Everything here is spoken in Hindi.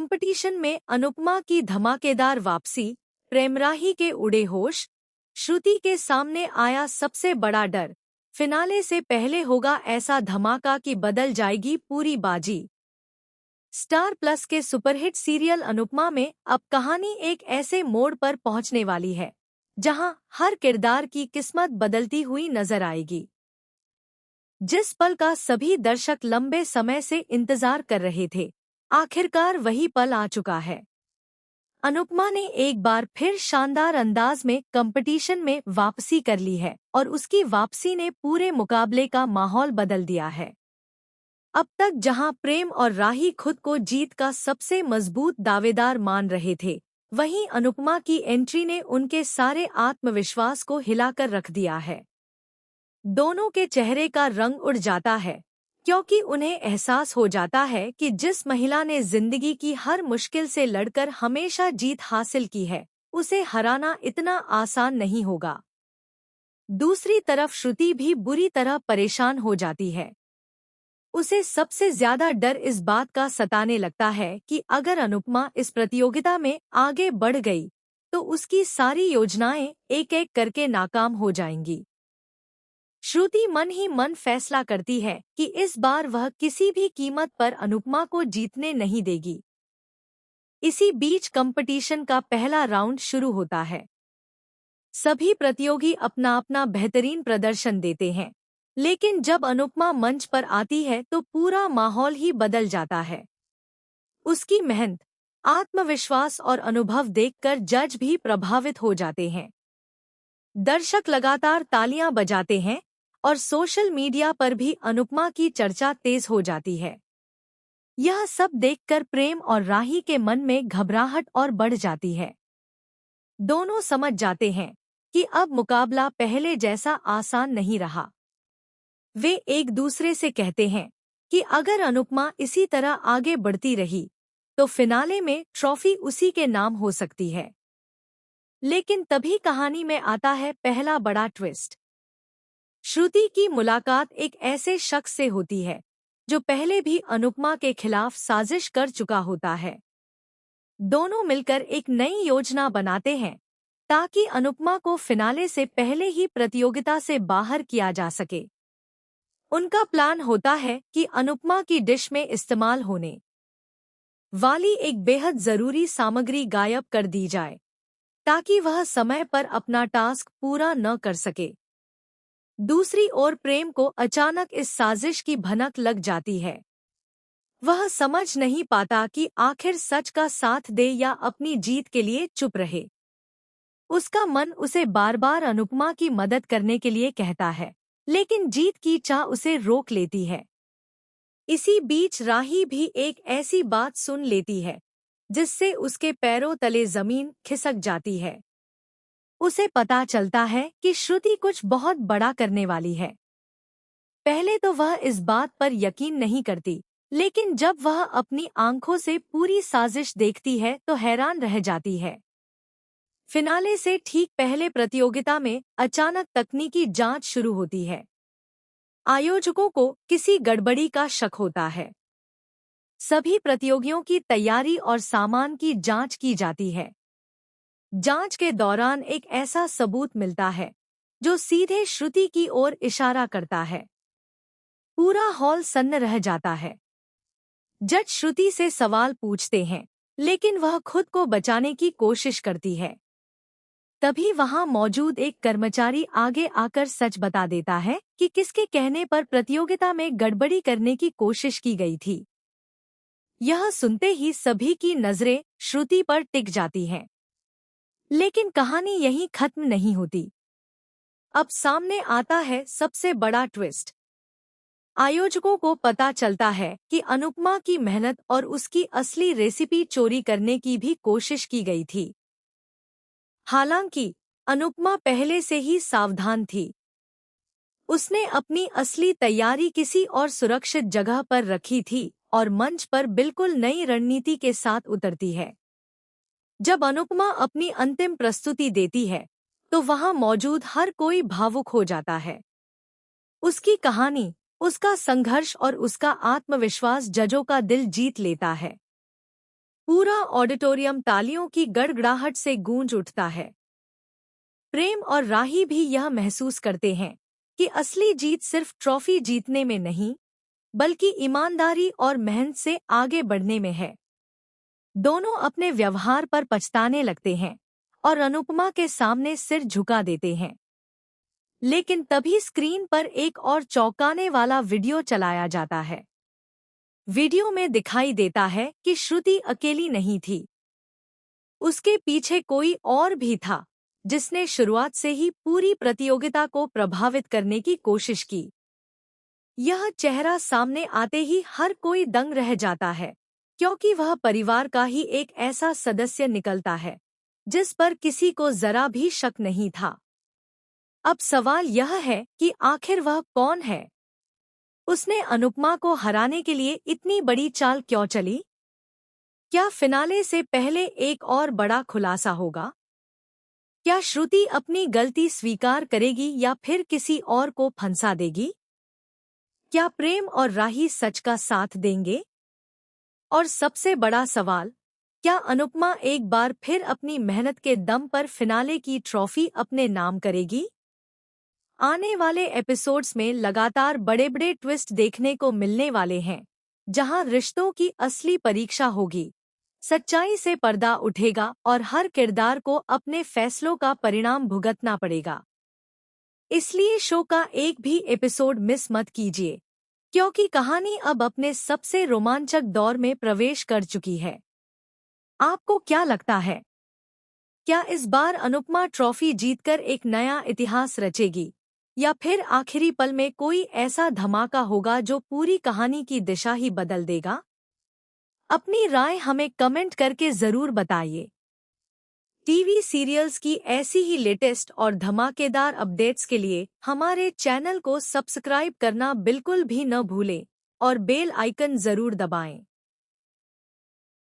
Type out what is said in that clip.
कंपटीशन में अनुपमा की धमाकेदार वापसी, प्रेमराही के उड़े होश, श्रुति के सामने आया सबसे बड़ा डर। फिनाले से पहले होगा ऐसा धमाका कि बदल जाएगी पूरी बाजी। स्टार प्लस के सुपरहिट सीरियल अनुपमा में अब कहानी एक ऐसे मोड़ पर पहुंचने वाली है जहां हर किरदार की किस्मत बदलती हुई नजर आएगी। जिस पल का सभी दर्शक लंबे समय से इंतजार कर रहे थे, आखिरकार वही पल आ चुका है। अनुपमा ने एक बार फिर शानदार अंदाज में कंपटीशन में वापसी कर ली है और उसकी वापसी ने पूरे मुकाबले का माहौल बदल दिया है। अब तक जहां प्रेम और राही खुद को जीत का सबसे मजबूत दावेदार मान रहे थे, वहीं अनुपमा की एंट्री ने उनके सारे आत्मविश्वास को हिलाकर रख दिया है। दोनों के चेहरे का रंग उड़ जाता है क्योंकि उन्हें एहसास हो जाता है कि जिस महिला ने जिंदगी की हर मुश्किल से लड़कर हमेशा जीत हासिल की है, उसे हराना इतना आसान नहीं होगा। दूसरी तरफ श्रुति भी बुरी तरह परेशान हो जाती है। उसे सबसे ज्यादा डर इस बात का सताने लगता है कि अगर अनुपमा इस प्रतियोगिता में आगे बढ़ गई तो उसकी सारी योजनाएं एक-एक करके नाकाम हो जाएंगी। श्रुति मन ही मन फैसला करती है कि इस बार वह किसी भी कीमत पर अनुपमा को जीतने नहीं देगी। इसी बीच कंपटीशन का पहला राउंड शुरू होता है। सभी प्रतियोगी अपना अपना बेहतरीन प्रदर्शन देते हैं, लेकिन जब अनुपमा मंच पर आती है तो पूरा माहौल ही बदल जाता है। उसकी मेहनत, आत्मविश्वास और अनुभव देखकर जज भी प्रभावित हो जाते हैं। दर्शक लगातार तालियां बजाते हैं और सोशल मीडिया पर भी अनुपमा की चर्चा तेज हो जाती है। यह सब देखकर प्रेम और राही के मन में घबराहट और बढ़ जाती है। दोनों समझ जाते हैं कि अब मुकाबला पहले जैसा आसान नहीं रहा। वे एक दूसरे से कहते हैं कि अगर अनुपमा इसी तरह आगे बढ़ती रही तो फिनाले में ट्रॉफी उसी के नाम हो सकती है। लेकिन तभी कहानी में आता है पहला बड़ा ट्विस्ट। श्रुति की मुलाकात एक ऐसे शख्स से होती है जो पहले भी अनुपमा के खिलाफ साजिश कर चुका होता है। दोनों मिलकर एक नई योजना बनाते हैं ताकि अनुपमा को फिनाले से पहले ही प्रतियोगिता से बाहर किया जा सके। उनका प्लान होता है कि अनुपमा की डिश में इस्तेमाल होने वाली एक बेहद जरूरी सामग्री गायब कर दी जाए ताकि वह समय पर अपना टास्क पूरा न कर सके। दूसरी ओर प्रेम को अचानक इस साजिश की भनक लग जाती है। वह समझ नहीं पाता कि आखिर सच का साथ दे या अपनी जीत के लिए चुप रहे। उसका मन उसे बार बार अनुपमा की मदद करने के लिए कहता है, लेकिन जीत की चाह उसे रोक लेती है। इसी बीच राही भी एक ऐसी बात सुन लेती है जिससे उसके पैरों तले जमीन खिसक जाती है। उसे पता चलता है कि श्रुति कुछ बहुत बड़ा करने वाली है। पहले तो वह इस बात पर यकीन नहीं करती, लेकिन जब वह अपनी आंखों से पूरी साजिश देखती है तो हैरान रह जाती है। फिनाले से ठीक पहले प्रतियोगिता में अचानक तकनीकी जांच शुरू होती है। आयोजकों को किसी गड़बड़ी का शक होता है। सभी प्रतियोगियों की तैयारी और सामान की जांच की जाती है। जांच के दौरान एक ऐसा सबूत मिलता है जो सीधे श्रुति की ओर इशारा करता है। पूरा हॉल सन्न रह जाता है। जज श्रुति से सवाल पूछते हैं, लेकिन वह खुद को बचाने की कोशिश करती है। तभी वहां मौजूद एक कर्मचारी आगे आकर सच बता देता है कि किसके कहने पर प्रतियोगिता में गड़बड़ी करने की कोशिश की गई थी। यह सुनते ही सभी की नजरें श्रुति पर टिक जाती हैं। लेकिन कहानी यहीं खत्म नहीं होती। अब सामने आता है सबसे बड़ा ट्विस्ट। आयोजकों को पता चलता है कि अनुपमा की मेहनत और उसकी असली रेसिपी चोरी करने की भी कोशिश की गई थी। हालांकि अनुपमा पहले से ही सावधान थी। उसने अपनी असली तैयारी किसी और सुरक्षित जगह पर रखी थी और मंच पर बिल्कुल नई रणनीति के साथ उतरती है। जब अनुपमा अपनी अंतिम प्रस्तुति देती है तो वहां मौजूद हर कोई भावुक हो जाता है। उसकी कहानी, उसका संघर्ष और उसका आत्मविश्वास जजों का दिल जीत लेता है। पूरा ऑडिटोरियम तालियों की गड़गड़ाहट से गूंज उठता है। प्रेम और राही भी यह महसूस करते हैं कि असली जीत सिर्फ ट्रॉफी जीतने में नहीं, बल्कि ईमानदारी और मेहनत से आगे बढ़ने में है। दोनों अपने व्यवहार पर पछताने लगते हैं और अनुपमा के सामने सिर झुका देते हैं। लेकिन तभी स्क्रीन पर एक और चौंकाने वाला वीडियो चलाया जाता है। वीडियो में दिखाई देता है कि श्रुति अकेली नहीं थी। उसके पीछे कोई और भी था, जिसने शुरुआत से ही पूरी प्रतियोगिता को प्रभावित करने की कोशिश की। यह चेहरा सामने आते ही हर कोई दंग रह जाता है, क्योंकि वह परिवार का ही एक ऐसा सदस्य निकलता है जिस पर किसी को जरा भी शक नहीं था। अब सवाल यह है कि आखिर वह कौन है? उसने अनुपमा को हराने के लिए इतनी बड़ी चाल क्यों चली? क्या फिनाले से पहले एक और बड़ा खुलासा होगा? क्या श्रुति अपनी गलती स्वीकार करेगी या फिर किसी और को फंसा देगी? क्या प्रेम और राही सच का साथ देंगे? और सबसे बड़ा सवाल, क्या अनुपमा एक बार फिर अपनी मेहनत के दम पर फिनाले की ट्रॉफी अपने नाम करेगी? आने वाले एपिसोड्स में लगातार बड़े-बड़े ट्विस्ट देखने को मिलने वाले हैं, जहां रिश्तों की असली परीक्षा होगी। सच्चाई से पर्दा उठेगा और हर किरदार को अपने फैसलों का परिणाम भुगतना पड़ेगा। इसलिए शो का एक भी एपिसोड मिस मत कीजिए, क्योंकि कहानी अब अपने सबसे रोमांचक दौर में प्रवेश कर चुकी है। आपको क्या लगता है? क्या इस बार अनुपमा ट्रॉफी जीतकर एक नया इतिहास रचेगी, या फिर आखिरी पल में कोई ऐसा धमाका होगा जो पूरी कहानी की दिशा ही बदल देगा? अपनी राय हमें कमेंट करके जरूर बताइए। टीवी सीरियल्स की ऐसी ही लेटेस्ट और धमाकेदार अपडेट्स के लिए हमारे चैनल को सब्सक्राइब करना बिल्कुल भी न भूलें और बेल आइकन जरूर दबाएं।